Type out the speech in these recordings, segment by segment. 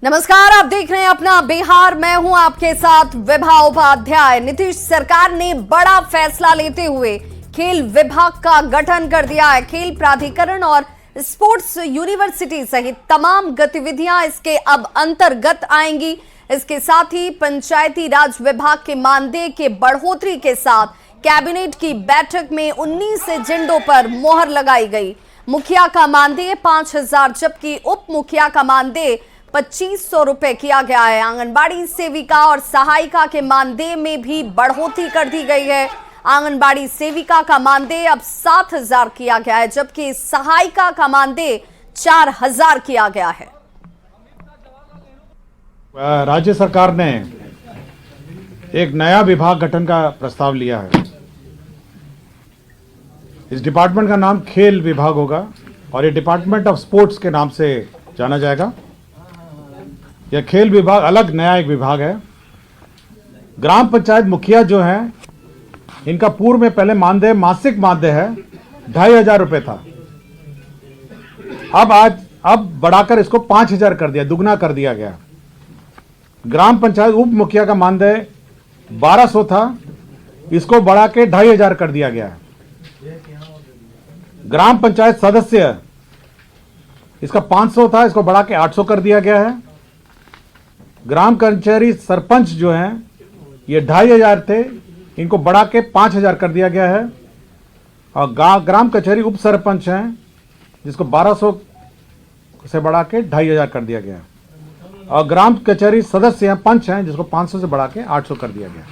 नमस्कार, आप देख रहे हैं अपना बिहार। मैं हूं आपके साथ विभा उपाध्याय। नीतीश सरकार ने बड़ा फैसला लेते हुए खेल विभाग का गठन कर दिया है। खेल प्राधिकरण और स्पोर्ट्स यूनिवर्सिटी सहित तमाम गतिविधियां इसके अब अंतर्गत आएंगी। इसके साथ ही पंचायती राज विभाग के मानदेय के बढ़ोतरी के साथ कैबिनेट की बैठक में 19 एजेंडों पर मोहर लगाई गई। मुखिया का मानदेय 5,000 जबकि उप मुखिया का मानदेय 2,500 रुपए किया गया है। आंगनबाड़ी सेविका और सहायिका के मानदेय में भी बढ़ोतरी कर दी गई है। आंगनबाड़ी सेविका का मानदेय अब 7,000 किया गया है जबकि सहायिका का मानदेय 4,000 किया गया है। राज्य सरकार ने एक नया विभाग गठन का प्रस्ताव लिया है। इस डिपार्टमेंट का नाम खेल विभाग होगा और ये डिपार्टमेंट ऑफ स्पोर्ट्स के नाम से जाना जाएगा। यह खेल विभाग अलग नया एक विभाग है। ग्राम पंचायत मुखिया जो हैं, इनका पूर्व में पहले मानदेय मासिक मानदेय है 2,500 रुपए था। अब बढ़ाकर इसको 5,000 कर दिया, दुगना कर दिया गया। ग्राम पंचायत उप मुखिया का मानदेय 1,200 था, इसको बढ़ा के 2,500 कर दिया गया है। ग्राम पंचायत सदस्य इसका 500 था, इसको बढ़ा के 800 कर दिया गया है। ग्राम कचहरी सरपंच जो हैं, ये 2,500 थे, इनको बढ़ा के 5,000 कर दिया गया है। और ग्राम कचहरी उप सरपंच हैं, जिसको 1,200 से बढ़ा के 2,500 कर दिया गया है। और ग्राम कचहरी सदस्य हैं, पंच हैं, जिसको 500 से बढ़ा के 800 कर दिया गया।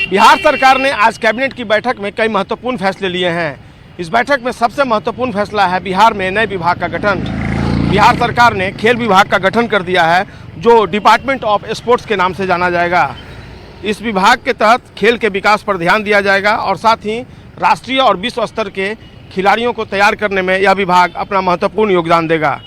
बिहार सरकार ने आज कैबिनेट की बैठक में कई महत्वपूर्ण फैसले लिए हैं। इस बैठक में सबसे महत्वपूर्ण फैसला है बिहार में नए विभाग का गठन। बिहार सरकार ने खेल विभाग का गठन कर दिया है, जो डिपार्टमेंट ऑफ स्पोर्ट्स के नाम से जाना जाएगा। इस विभाग के तहत खेल के विकास पर ध्यान दिया जाएगा और साथ ही राष्ट्रीय और विश्व स्तर के खिलाड़ियों को तैयार करने में यह विभाग अपना महत्वपूर्ण योगदान देगा।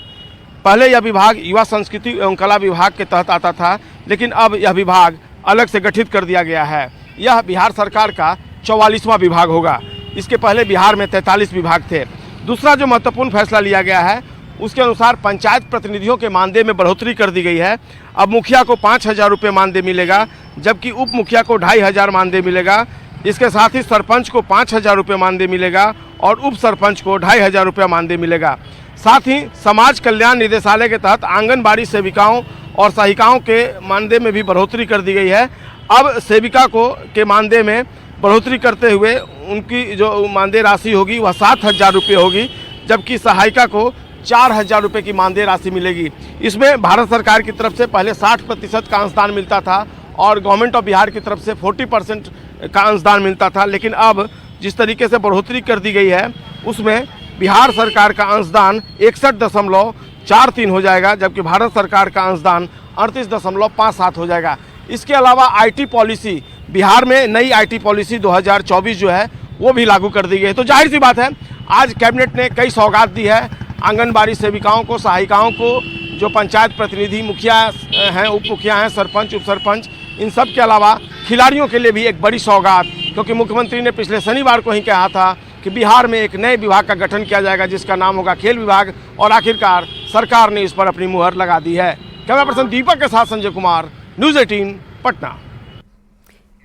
पहले यह विभाग युवा संस्कृति एवं कला विभाग के तहत आता था, लेकिन अब यह विभाग अलग से गठित कर दिया गया है। यह बिहार सरकार का 44वां विभाग होगा। इसके पहले बिहार में 43 विभाग थे। दूसरा जो महत्वपूर्ण फैसला लिया गया है, उसके अनुसार पंचायत प्रतिनिधियों के मानदेय में बढ़ोतरी कर दी गई है। अब मुखिया को 5,000 रुपये मानदेय मिलेगा, जबकि उप मुखिया को 2,500 मानदेय मिलेगा। इसके साथ ही सरपंच को 5,000 रुपये मानदेय मिलेगा और उप सरपंच को 2,500 रुपये मानदेय मिलेगा। साथ ही समाज कल्याण निदेशालय के तहत आंगनबाड़ी सेविकाओं और सहायिकाओं के मानदेय में भी बढ़ोतरी कर दी गई है। अब सेविका के मानदेय में बढ़ोतरी करते हुए उनकी जो मानदेय राशि होगी वह 7,000 रुपये होगी, जबकि सहायिका को 4,000 रुपये की मानदेय राशि मिलेगी। इसमें भारत सरकार की तरफ से पहले 60% का अंशदान मिलता था और गवर्नमेंट ऑफ बिहार की तरफ से 40% का अंशदान मिलता था, लेकिन अब जिस तरीके से बढ़ोतरी कर दी गई है, उसमें बिहार सरकार का अंशदान 61.43 हो जाएगा, जबकि भारत सरकार का अंशदान 38.57 हो जाएगा। इसके अलावा IT पॉलिसी, बिहार में नई IT पॉलिसी 2024 जो है वो भी लागू कर दी गई है। तो जाहिर सी बात है, आज कैबिनेट ने कई सौगात दी है आंगनबाड़ी सेविकाओं को, सहायिकाओं को, जो पंचायत प्रतिनिधि मुखिया हैं, उप मुखिया हैं, सरपंच, उप सरपंच, इन सब के अलावा खिलाड़ियों के लिए भी एक बड़ी सौगात, क्योंकि मुख्यमंत्री ने पिछले शनिवार को ही कहा था कि बिहार में एक नए विभाग का गठन किया जाएगा जिसका नाम होगा खेल विभाग, और आखिरकार सरकार ने इस पर अपनी मुहर लगा दी है। कैमरा पर्सन दीपक के साथ संजय कुमार, न्यूज़ 18 पटना।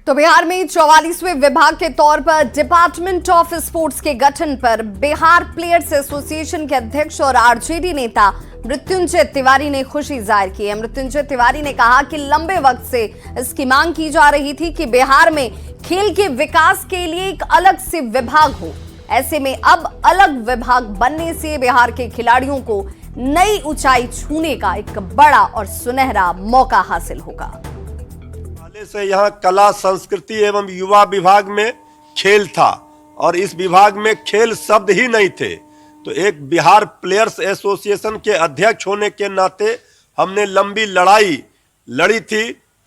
तो बिहार में 44वें विभाग के तौर पर डिपार्टमेंट ऑफ स्पोर्ट्स के गठन पर बिहार प्लेयर्स एसोसिएशन के अध्यक्ष और आरजेडी नेता मृत्युंजय तिवारी ने खुशी जाहिर की है। मृत्युंजय तिवारी ने कहा कि लंबे वक्त से इसकी मांग की जा रही थी कि बिहार में खेल के विकास के लिए एक अलग से विभाग हो। ऐसे में अब अलग विभाग बनने से बिहार के खिलाड़ियों को नई ऊंचाई छूने का एक बड़ा और सुनहरा मौका हासिल होगा। से यहाँ कला, संस्कृति एवं युवा विभाग में खेल था और इस विभाग में खेल शब्द ही नहीं थे। तो एक बिहार प्लेयर्स एसोसिएशन के अध्यक्ष होने के नाते हमने लंबी लड़ाई लड़ी थी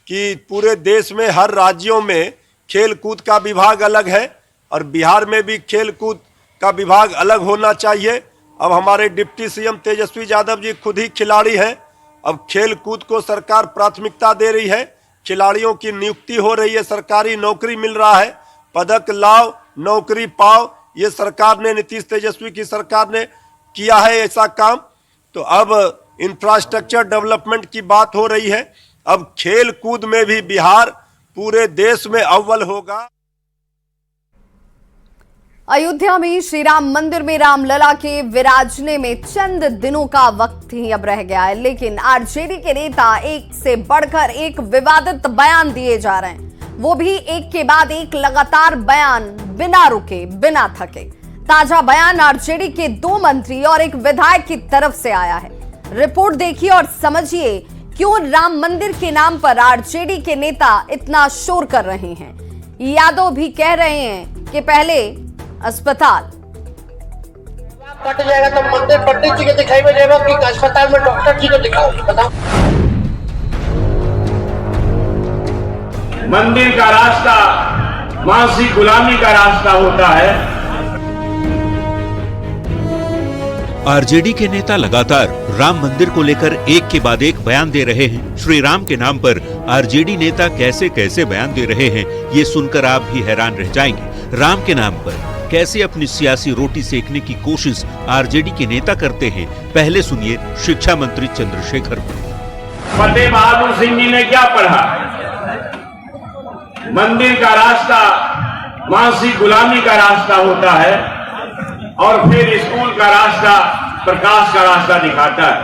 कि पूरे देश में हर राज्यों में खेल कूद का विभाग अलग है और बिहार में भी खेल कूद का विभाग अलग होना चाहिए। अब हमारे डिप्टी CM तेजस्वी यादव जी खुद ही खिलाड़ी हैं। अब खेल कूद को सरकार प्राथमिकता दे रही है, खिलाड़ियों की नियुक्ति हो रही है, सरकारी नौकरी मिल रहा है, पदक लाओ, नौकरी पाओ, ये सरकार ने, नीतीश तेजस्वी की सरकार ने किया है ऐसा काम। तो अब इंफ्रास्ट्रक्चर डेवलपमेंट की बात हो रही है। अब खेल कूद में भी बिहार पूरे देश में अव्वल होगा। अयोध्या में श्री राम मंदिर में रामलला के विराजने में चंद दिनों का वक्त ही अब रह गया है, लेकिन आरजेडी के नेता एक से बढ़कर एक विवादित बयान दिए जा रहे हैं, वो भी एक के बाद एक लगातार बयान, बिना रुके बिना थके। ताजा बयान आरजेडी के 2 मंत्री और एक विधायक की तरफ से आया है। रिपोर्ट देखिए और समझिए क्यों राम मंदिर के नाम पर आरजेडी के नेता इतना शोर कर रहे हैं। यादव भी कह रहे हैं कि पहले अस्पताल कट जाएगा तो मंदिर पंडित जी के दिखाई में जाएगा कि अस्पताल में डॉक्टर जी को दिखाओ, बताओ। मंदिर का रास्ता मानसिक गुलामी का रास्ता होता है। आरजेडी के नेता लगातार राम मंदिर को लेकर एक के बाद एक बयान दे रहे हैं। श्री राम के नाम पर आरजेडी नेता कैसे कैसे बयान दे रहे हैं, ये सुनकर आप भी हैरान रह जाएंगे। राम के नाम पर कैसे अपनी सियासी रोटी सेकने की कोशिश आरजेडी के नेता करते हैं, पहले सुनिए शिक्षा मंत्री चंद्रशेखर को। फतेह बहादुर सिंह जी ने क्या पढ़ा? मंदिर का रास्ता मानसिक गुलामी का रास्ता होता है और फिर स्कूल का रास्ता प्रकाश का रास्ता दिखाता है।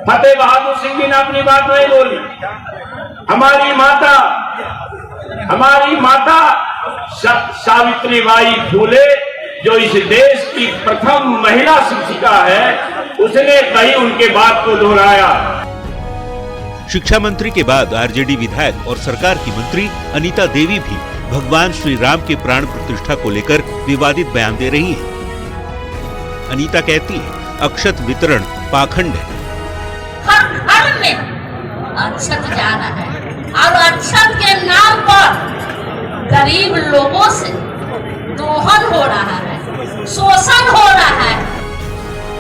फतेह बहादुर सिंह जी ने अपनी बात नहीं बोली। हमारी माता सावित्रीबाई फूले, जो इस देश की प्रथम महिला शिक्षिका है, उसने कहीं उनके बात को दोहराया। शिक्षा मंत्री के बाद आरजेडी विधायक और सरकार की मंत्री अनीता देवी भी भगवान श्री राम के प्राण प्रतिष्ठा को लेकर विवादित बयान दे रही हैं। अनीता कहती है, अक्षत वितरण पाखंड है। हर घर में अक्षत जा रहा है और अक्षत के नाम पर गरीब लोगों से दोहन हो रहा है, शोषण हो रहा है।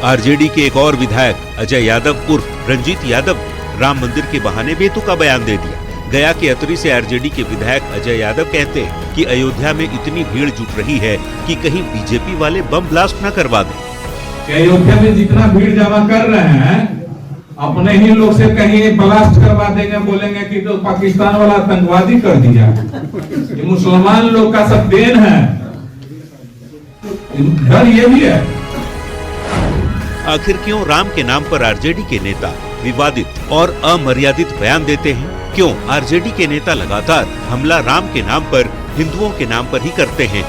आरजेडी के एक और विधायक अजय यादव उर्फ रंजीत यादव राम मंदिर के बहाने बेतुका बयान दे दिया। गया के अतरी से आरजेडी के विधायक अजय यादव कहते हैं कि अयोध्या में इतनी भीड़ जुट रही है कि कहीं बीजेपी वाले बम ब्लास्ट न करवा दें। अयोध्या में जितना भीड़ जमा कर रहे हैं, अपने ही लोग से कहीं ब्लास्ट करवा देंगे, बोलेंगे कि तो पाकिस्तान वाला आतंकवादी कर दिया। ये मुसलमान लोग का सब देन है, डर ये भी है। आखिर क्यों राम के नाम पर आरजेडी के नेता विवादित और अमर्यादित बयान देते हैं? क्यों आरजेडी के नेता लगातार हमला राम के नाम पर, हिंदुओं के नाम पर ही करते हैं?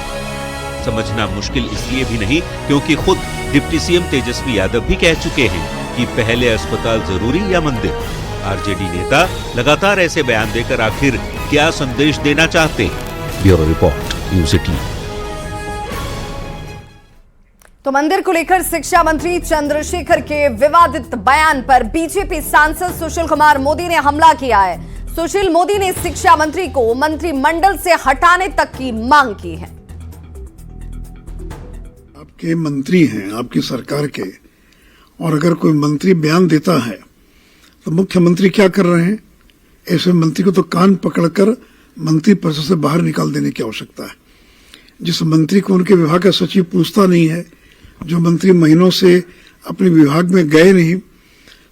समझना मुश्किल इसलिए भी नहीं क्योंकि खुद डिप्टी सीएम तेजस्वी यादव भी कह चुके हैं कि पहले अस्पताल जरूरी या मंदिर। आरजेडी नेता लगातार ऐसे बयान देकर आखिर क्या संदेश देना चाहते हैं? Bureau report, news 18। तो मंदिर को लेकर शिक्षा मंत्री चंद्रशेखर के विवादित बयान पर बीजेपी सांसद सुशील कुमार मोदी ने हमला किया है। सुशील मोदी ने शिक्षा मंत्री को मंत्रिमंडल से हटाने तक की मांग की है। आपके मंत्री हैं, आपकी सरकार के, और अगर कोई मंत्री बयान देता है तो मुख्यमंत्री क्या कर रहे हैं? ऐसे मंत्री को तो कान पकड़कर मंत्री परिषद से बाहर निकाल देने की आवश्यकता है। जिस मंत्री को उनके विभाग का सचिव पूछता नहीं है, जो मंत्री महीनों से अपने विभाग में गए नहीं,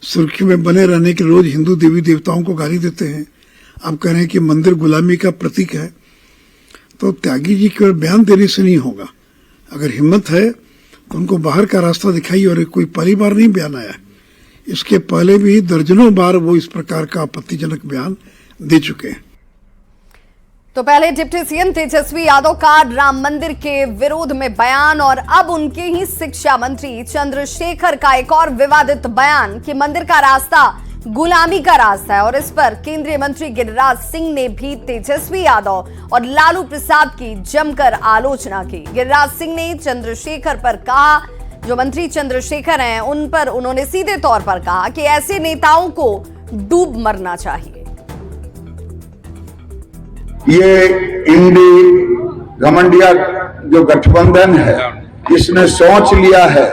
सुर्खियों में बने रहने के रोज हिंदू देवी देवताओं को गाली देते हैं, आप कह रहे हैं कि मंदिर गुलामी का प्रतीक है, तो त्यागी जी केवल बयान देने से नहीं होगा। अगर हिम्मत है तो उनको बाहर का रास्ता दिखाइए। और कोई पहली बार नहीं बयान आया, इसके पहले भी दर्जनों बार वो इस प्रकार का आपत्तिजनक बयान दे चुके हैं। तो पहले डिप्टी सीएम तेजस्वी यादव का राम मंदिर के विरोध में बयान, और अब उनके ही शिक्षा मंत्री चंद्रशेखर का एक और विवादित बयान कि मंदिर का रास्ता गुलामी का रास्ता है। और इस पर केंद्रीय मंत्री गिरिराज सिंह ने भी तेजस्वी यादव और लालू प्रसाद की जमकर आलोचना की। गिरिराज सिंह ने चंद्रशेखर पर कहा, जो मंत्री चंद्रशेखर हैं उन पर उन्होंने सीधे तौर पर कहा कि ऐसे नेताओं को डूब मरना चाहिए। ये इंडी घमंडिया जो गठबंधन है, इसने सोच लिया है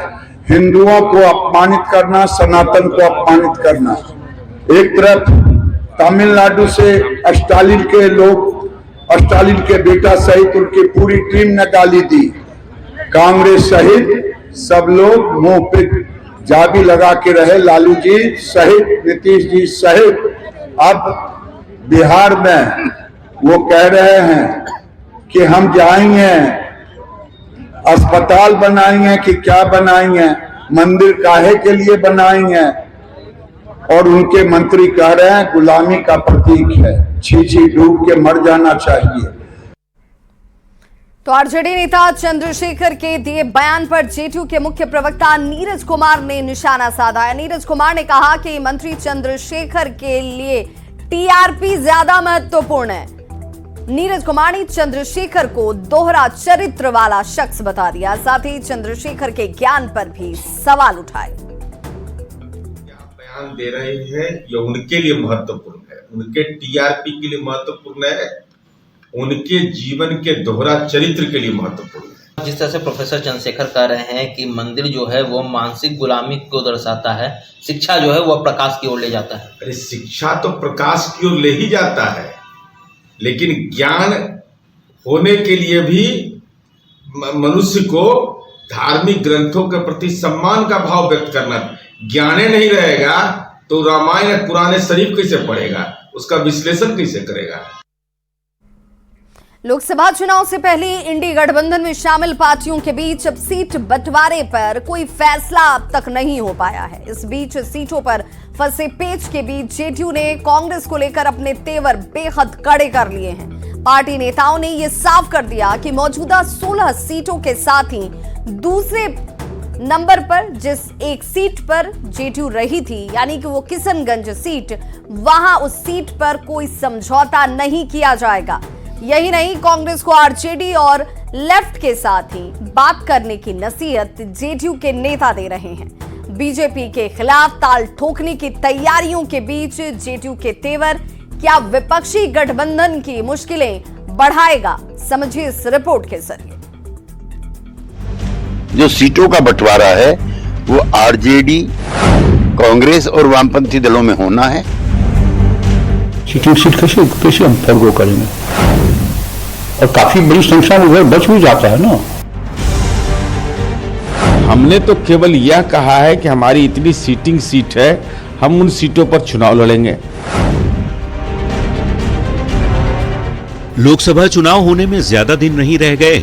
हिंदुओं को अपमानित करना, सनातन को अपमानित करना। एक तरफ तमिलनाडु से स्टालिन के लोग, स्टालिन के बेटा सहित उनकी पूरी टीम ने गाली दी। कांग्रेस सहित सब लोग मुंह पे जाबी लगा के रहे लालू जी सहित, नीतीश जी सहित। अब बिहार में वो कह रहे हैं कि हम जाएंगे, अस्पताल बनाएंगे कि क्या बनाएंगे, मंदिर काहे के लिए बनाएंगे, और उनके मंत्री कह रहे हैं गुलामी का प्रतीक है। छी डूब के मर जाना चाहिए। तो आरजेडी नेता चंद्रशेखर के दिए बयान पर जेडीयू के मुख्य प्रवक्ता नीरज कुमार ने निशाना साधा है। नीरज कुमार ने कहा कि मंत्री चंद्रशेखर के लिए टीआरपी ज्यादा महत्वपूर्ण है। नीरज कुमार ने चंद्रशेखर को दोहरा चरित्र वाला शख्स बता दिया, साथ ही चंद्रशेखर के ज्ञान पर भी सवाल उठाए। बयान दे रहे हैं ये उनके लिए महत्वपूर्ण है, उनके टीआरपी के लिए महत्वपूर्ण है, उनके जीवन के दोहरा चरित्र के लिए महत्वपूर्ण है। जिस तरह से प्रोफेसर चंद्रशेखर कह रहे हैं कि मंदिर जो है वो मानसिक गुलामी को दर्शाता है, शिक्षा जो है वो प्रकाश की ओर ले जाता है। अरे शिक्षा तो प्रकाश की ओर ले ही जाता है, लेकिन ज्ञान होने के लिए भी मनुष्य को धार्मिक ग्रंथों के प्रति सम्मान का भाव व्यक्त करना। ज्ञाने नहीं रहेगा तो रामायण या कुरान शरीफ कैसे पढ़ेगा, उसका विश्लेषण कैसे करेगा। लोकसभा चुनाव से पहले इंडी गठबंधन में शामिल पार्टियों के बीच अब सीट बंटवारे पर कोई फैसला अब तक नहीं हो पाया है। इस बीच सीटों पर फंसे पेच के बीच जेडीयू ने कांग्रेस को लेकर अपने तेवर बेहद कड़े कर लिए हैं। पार्टी नेताओं ने यह साफ कर दिया कि मौजूदा 16 सीटों के साथ ही दूसरे नंबर पर जिस एक सीट पर जेडीयू रही थी, यानी कि वो किशनगंज सीट, वहां उस सीट पर कोई समझौता नहीं किया जाएगा। यही नहीं, कांग्रेस को आरजेडी और लेफ्ट के साथ ही बात करने की नसीहत जेडीयू के नेता दे रहे हैं। बीजेपी के खिलाफ ताल ठोकने की तैयारियों के बीच जेडीयू के तेवर क्या विपक्षी गठबंधन की मुश्किलें बढ़ाएगा, समझिए इस रिपोर्ट के जरिए। जो सीटों का बंटवारा है वो आरजेडी, कांग्रेस और वामपंथी दलों में होना है। सीट कैसे हम फर्गो करेंगे, और काफी बड़ी संख्या में उधर बच भी जाता है ना। हमने तो केवल यह कहा है कि हमारी इतनी सीटिंग सीट है, हम उन सीटों पर चुनाव लड़ेंगे। लोकसभा चुनाव होने में ज्यादा दिन नहीं रह गए।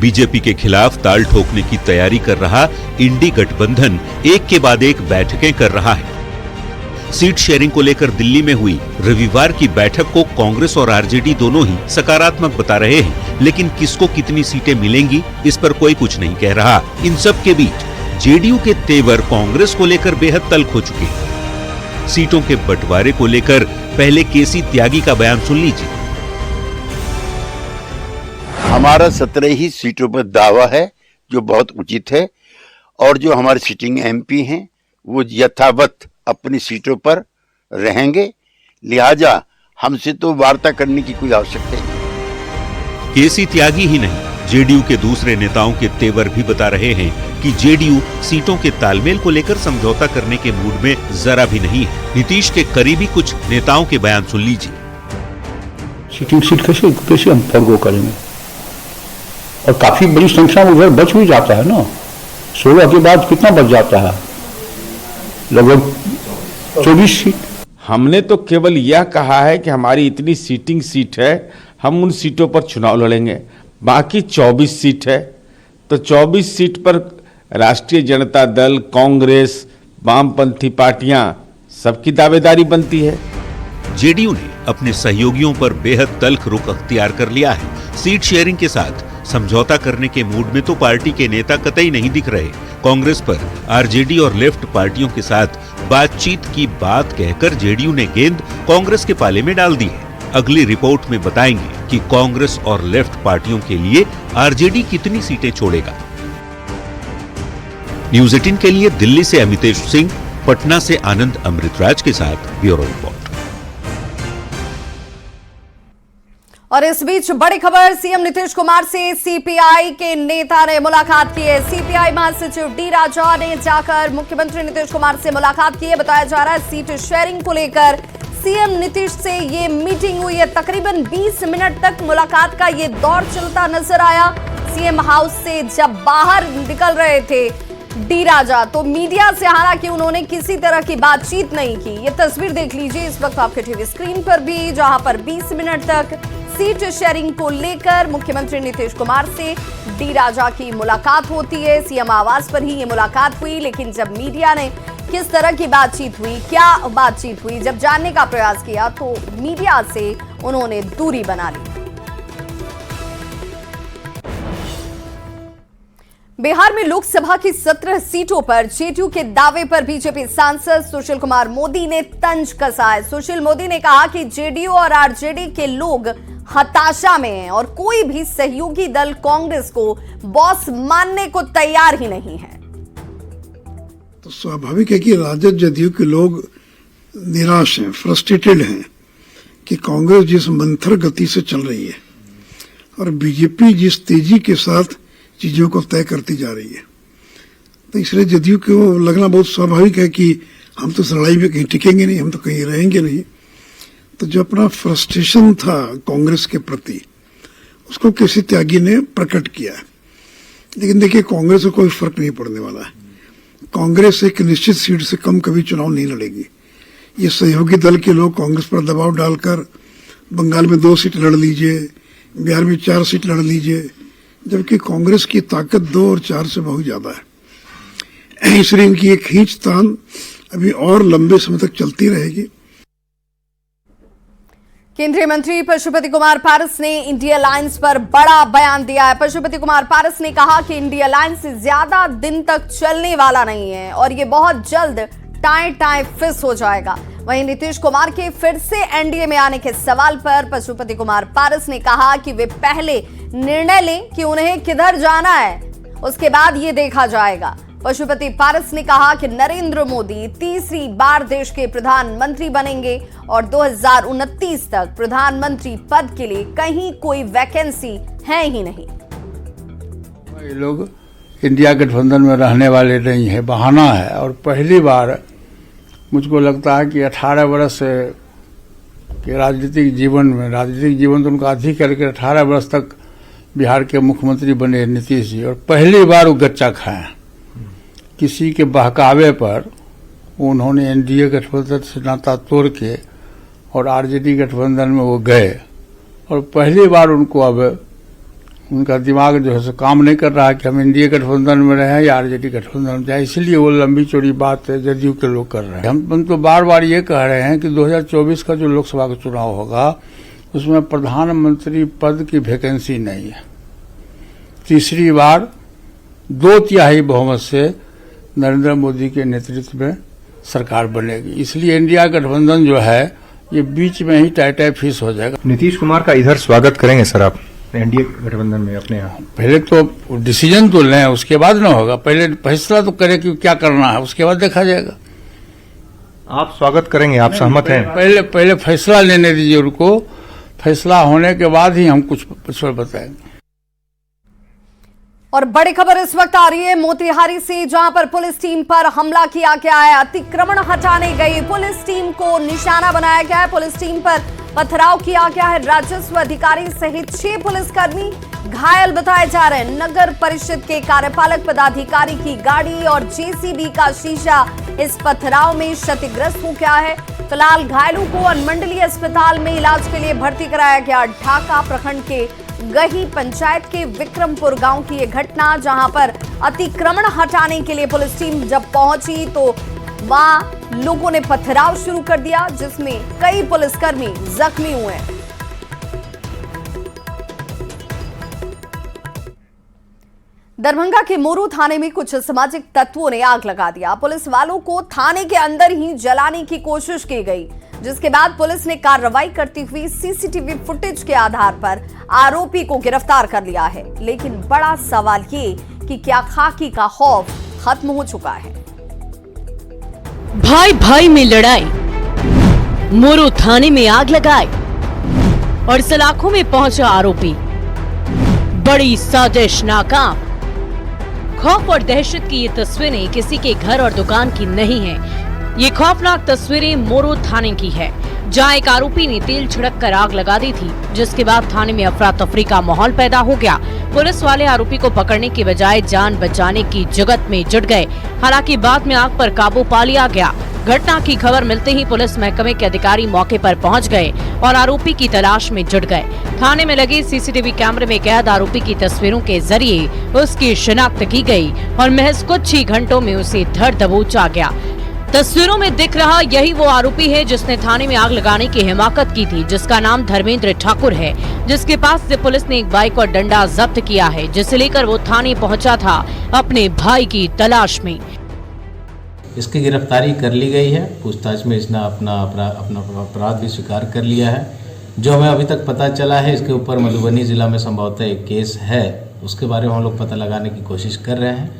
बीजेपी के खिलाफ ताल ठोकने की तैयारी कर रहा इंडी गठबंधन एक के बाद एक बैठकें कर रहा है। सीट शेयरिंग को लेकर दिल्ली में हुई रविवार की बैठक को कांग्रेस और आरजेडी दोनों ही सकारात्मक बता रहे हैं, लेकिन किसको कितनी सीटें मिलेंगी इस पर कोई कुछ नहीं कह रहा। इन सब के बीच जेडीयू के तेवर कांग्रेस को लेकर बेहद तल्ख हो चुके हैं। सीटों के बंटवारे को लेकर पहले केसी त्यागी का बयान सुन लीजिए। हमारा 17 ही सीटों पर दावा है जो बहुत उचित है, और जो हमारे सिटिंग एमपी हैं वो यथावत अपनी सीटों पर रहेंगे, लिहाजा हमसे तो वार्ता करने की कोई आवश्यकता नहीं। केसी त्यागी ही नहीं, जेडीयू के दूसरे नेताओं के तेवर भी बता रहे हैं कि जेडीयू सीटों के तालमेल को लेकर समझौता करने के मूड में जरा भी नहीं है। नीतीश के करीबी कुछ नेताओं के बयान सुन लीजिए। सीट कैसे हम फर्गो करेंगे, और काफी बड़ी संख्या में उधर बच भी जाता है ना। 16 के बाद कितना बच जाता है, लगभग 24 सीट। हमने तो केवल यह कहा है कि हमारी इतनी सीटिंग सीट है, हम उन सीटों पर चुनाव लड़ेंगे। बाकी 24 सीट है, तो 24 सीट पर राष्ट्रीय जनता दल, कांग्रेस, वामपंथी पार्टियां सबकी दावेदारी बनती है। जेडीयू ने अपने सहयोगियों पर बेहद तल्ख रुख अख्तियार कर लिया है। सीट शेयरिंग के साथ समझौता करने के मूड में तो पार्टी के नेता कतई नहीं दिख रहे। कांग्रेस पर आरजेडी और लेफ्ट पार्टियों के साथ बातचीत की बात कहकर जेडीयू ने गेंद कांग्रेस के पाले में डाल दी है। अगली रिपोर्ट में बताएंगे कि कांग्रेस और लेफ्ट पार्टियों के लिए आरजेडी कितनी सीटें छोड़ेगा। न्यूज़ 18 के लिए दिल्ली से अमितेश सिंह, पटना से आनंद अमृतराज के साथ ब्यूरो रिपोर्ट। और इस बीच बड़ी खबर, सीएम नीतीश कुमार से सीपीआई के नेता ने मुलाकात की है। सीपीआई महासचिव डी राजा ने जाकर मुख्यमंत्री नीतीश कुमार से मुलाकात की है। बताया जा रहा है सीट शेयरिंग को लेकर सीएम नीतीश से ये मीटिंग हुई है। तकरीबन 20 मिनट तक मुलाकात का ये दौर चलता नजर आया। सीएम हाउस से जब बाहर निकल रहे थे डी राजा। तो मीडिया से हालांकि उन्होंने किसी तरह की बातचीत नहीं की। ये तस्वीर देख लीजिए इस वक्त आपके टीवी स्क्रीन पर भी, जहां पर 20 मिनट तक सीट शेयरिंग को लेकर मुख्यमंत्री नीतीश कुमार से डी राजा की मुलाकात होती है। सीएम आवास पर ही ये मुलाकात हुई, लेकिन जब मीडिया ने किस तरह की बातचीत हुई, क्या बातचीत हुई, जब जानने का प्रयास किया तो मीडिया से उन्होंने दूरी बना ली। बिहार में लोकसभा की 17 सीटों पर जेडीयू के दावे पर बीजेपी सांसद सुशील कुमार मोदी ने तंज कसा है। सुशील मोदी ने कहा कि जेडीयू और आरजेडी के लोग हताशा में हैं और कोई भी सहयोगी दल कांग्रेस को बॉस मानने को तैयार ही नहीं है। तो स्वाभाविक है कि राजद जदयू के लोग निराश हैं, फ्रस्ट्रेटेड हैं कि कांग्रेस जिस मंथर गति से चल रही है और बीजेपी जिस तेजी के साथ चीजों को तय करती जा रही है, तो इसलिए जदयू को लगना बहुत स्वाभाविक है कि हम तो इस लड़ाई में कहीं टिकेंगे नहीं, हम तो कहीं रहेंगे नहीं। तो जो अपना फ्रस्ट्रेशन था कांग्रेस के प्रति, उसको किसी त्यागी ने प्रकट किया। लेकिन देखिए, कांग्रेस को कोई फर्क नहीं पड़ने वाला है। कांग्रेस एक निश्चित सीट से कम कभी चुनाव नहीं लड़ेगी। ये सहयोगी दल के लोग कांग्रेस पर दबाव डालकर बंगाल में 2 सीट लड़ लीजिए, बिहार में 4 सीट लड़ लीजिए, जबकि कांग्रेस की ताकत 2 और 4 से बहुत ज्यादा है। इसलिए इनकी एक खींचतान अभी और लंबे समय तक चलती रहेगी। केंद्रीय मंत्री पशुपति कुमार पारस ने इंडिया अलायंस पर बड़ा बयान दिया है। पशुपति कुमार पारस ने कहा कि इंडिया अलायंस ज्यादा दिन तक चलने वाला नहीं है और ये बहुत जल्द टाएं फिस हो जाएगा। वहीं नीतीश कुमार के फिर से एनडीए में आने के सवाल पर पशुपति कुमार पारस ने कहा कि वे पहले निर्णय लें कि उन्हें किधर जाना है, उसके बाद ये देखा जाएगा। पशुपति पारस ने कहा कि नरेंद्र मोदी तीसरी बार देश के प्रधानमंत्री बनेंगे और 2029 तक प्रधानमंत्री पद के लिए कहीं कोई वैकेंसी है ही नहीं। ये लोग इंडिया गठबंधन में रहने वाले नहीं है, बहाना है। और पहली बार मुझको लगता है कि 18 वर्ष के राजनीतिक जीवन तो उनका अधिक करके 18 वर्ष तक बिहार के मुख्यमंत्री बने नीतीश जी, और पहली बार वो गच्चा खाए। किसी के बहकावे पर उन्होंने एनडीए गठबंधन से नाता तोड़ के और आरजेडी गठबंधन में वो गए, और पहली बार उनको अब उनका दिमाग जो है सो काम नहीं कर रहा है कि हम एनडीए गठबंधन में रहें या आरजेडी गठबंधन में जाए। इसलिए वो लंबी चौड़ी बात जदयू के लोग कर रहे हैं। हम तो बार बार ये कह रहे हैं कि 2024 का जो लोकसभा का चुनाव होगा उसमें प्रधानमंत्री पद की वैकेंसी नहीं है। तीसरी बार 2/3 बहुमत से नरेंद्र मोदी के नेतृत्व में सरकार बनेगी। इसलिए इंडिया गठबंधन जो है ये बीच में ही टाई फिस हो जाएगा। नीतीश कुमार का इधर स्वागत करेंगे सर आप एनडीए गठबंधन में अपने यहाँ? पहले तो डिसीजन तो लें, उसके बाद ना होगा। पहले फैसला तो करें कि क्या करना है, उसके बाद देखा जाएगा। आप स्वागत करेंगे, आप सहमत हैं? पहले फैसला लेने दीजिए उनको, फैसला होने के बाद ही हम कुछ बताएंगे। और बड़ी खबर इस वक्त आ रही है मोतिहारी से, जहां पर पुलिस टीम पर हमला किया गया है। अतिक्रमण हटाने गई पुलिस टीम को निशाना बनाया गया है। पुलिस टीम पर पथराव किया गया है। राजस्व अधिकारी सहित 6 पुलिसकर्मी घायल बताए जा रहे हैं। नगर परिषद के कार्यपालक पदाधिकारी की गाड़ी और जेसीबी का शीशा इस पथराव में क्षतिग्रस्त हो गया है। फिलहाल घायलों को अनुमंडलीय अस्पताल में इलाज के लिए भर्ती कराया गया। ढाका प्रखंड के गही पंचायत के विक्रमपुर गांव की यह घटना, जहां पर अतिक्रमण हटाने के लिए पुलिस टीम जब पहुंची तो वहां लोगों ने पथराव शुरू कर दिया, जिसमें कई पुलिसकर्मी जख्मी हुए। दरभंगा के मोरू थाने में कुछ असामाजिक तत्वों ने आग लगा दिया। पुलिस वालों को थाने के अंदर ही जलाने की कोशिश की गई, जिसके बाद पुलिस ने कार्रवाई करती हुई सीसीटीवी फुटेज के आधार पर आरोपी को गिरफ्तार कर लिया है। लेकिन बड़ा सवाल ये कि क्या खाकी का खौफ खत्म हो चुका है? भाई भाई में लड़ाई, मोरू थाने में आग लगाई और सलाखों में पहुंचा आरोपी। बड़ी साजिश नाकाम। खौफ और दहशत की ये तस्वीरें किसी के घर और दुकान की नहीं है। ये खौफनाक तस्वीरें मोरू थाने की है, जहां एक आरोपी ने तेल छिड़क कर आग लगा दी थी, जिसके बाद थाने में अफरा तफरी का माहौल पैदा हो गया। पुलिस वाले आरोपी को पकड़ने की बजाय जान बचाने की जुगत में जुट गए। हालांकि बाद में आग पर काबू पा लिया गया। घटना की खबर मिलते ही पुलिस महकमे के अधिकारी मौके पर पहुंच गए और आरोपी की तलाश में जुट गए। थाने में लगे सीसीटीवी कैमरे में कैद आरोपी की तस्वीरों के जरिए उसकी शिनाख्त की गई और महज कुछ ही घंटों में उसे धर दबोच आ गया। तस्वीरों में दिख रहा यही वो आरोपी है जिसने थाने में आग लगाने की हिमाकत की थी, जिसका नाम धर्मेंद्र ठाकुर है, जिसके पास से पुलिस ने एक बाइक और डंडा जब्त किया है, जिसे लेकर वो थाने पहुंचा था अपने भाई की तलाश में। इसकी गिरफ्तारी कर ली गई है। पूछताछ में इसने अपना अपराध भी स्वीकार कर लिया है। जो हमें अभी तक पता चला है, इसके ऊपर मधुबनी जिला में संभवतः एक केस है, उसके बारे में हम लोग पता लगाने की कोशिश कर रहे हैं।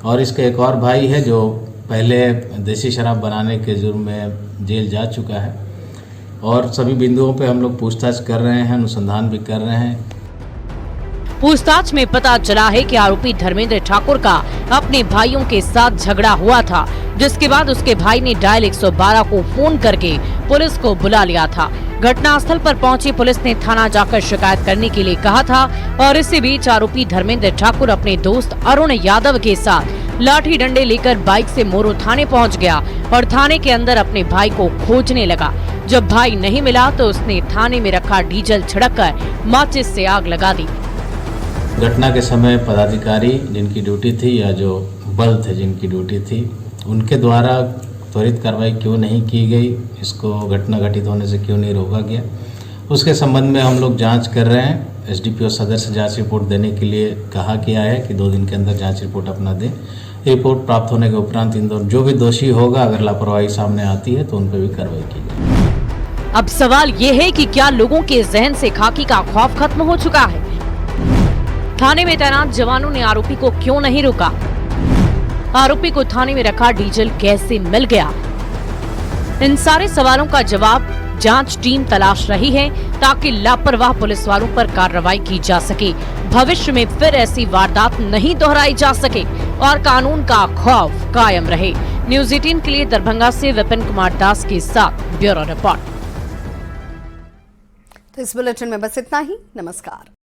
और इसका एक और भाई है जो पहले देसी शराब बनाने के जुर्म में जेल जा चुका है। और सभी बिंदुओं पे हम लोग पूछताछ कर रहे हैं, अनुसंधान भी कर रहे हैं। पूछताछ में पता चला है कि आरोपी धर्मेंद्र ठाकुर का अपने भाइयों के साथ झगड़ा हुआ था, जिसके बाद उसके भाई ने डायल 112 को फोन करके पुलिस को बुला लिया था। घटनास्थल पर पहुंची पुलिस ने थाना जाकर शिकायत करने के लिए कहा था और इसी बीच आरोपी धर्मेंद्र ठाकुर अपने दोस्त अरुण यादव के साथ लाठी डंडे लेकर बाइक से मोरू थाने पहुंच गया और थाने के अंदर अपने भाई को खोजने लगा। जब भाई नहीं मिला तो उसने थाने में रखा डीजल छिड़ककर माचिस से आग लगा दी। घटना के समय पदाधिकारी जिनकी ड्यूटी थी या जो बल थे जिनकी ड्यूटी थी, उनके द्वारा त्वरित कार्रवाई क्यों नहीं की गई, इसको घटना घटित होने से क्यों नहीं रोका गया, उसके संबंध में हम लोग जांच कर रहे हैं। एसडीपीओ सदर से जांच रिपोर्ट देने के लिए कहा गया है कि 2 दिन के अंदर जांच रिपोर्ट अपना दें। रिपोर्ट प्राप्त होने के उपरांत इन दोनों जो भी दोषी होगा, अगर लापरवाही सामने आती है तो उन पर भी कार्रवाई की जाएगी। अब सवाल ये है कि क्या लोगों के जहन से खाकी का खौफ खत्म हो चुका है? थाने में तैनात जवानों ने आरोपी को क्यों नहीं रोका? आरोपी को थाने में रखा डीजल कैसे मिल गया? इन सारे सवालों का जवाब जांच टीम तलाश रही है ताकि लापरवाह पुलिस वालों पर कार्रवाई की जा सके, भविष्य में फिर ऐसी वारदात नहीं दोहराई जा सके और कानून का खौफ कायम रहे। न्यूज़ 18 के लिए दरभंगा से विपिन कुमार दास के साथ ब्यूरो रिपोर्ट। तो इस बुलेटिन में बस इतना ही। नमस्कार।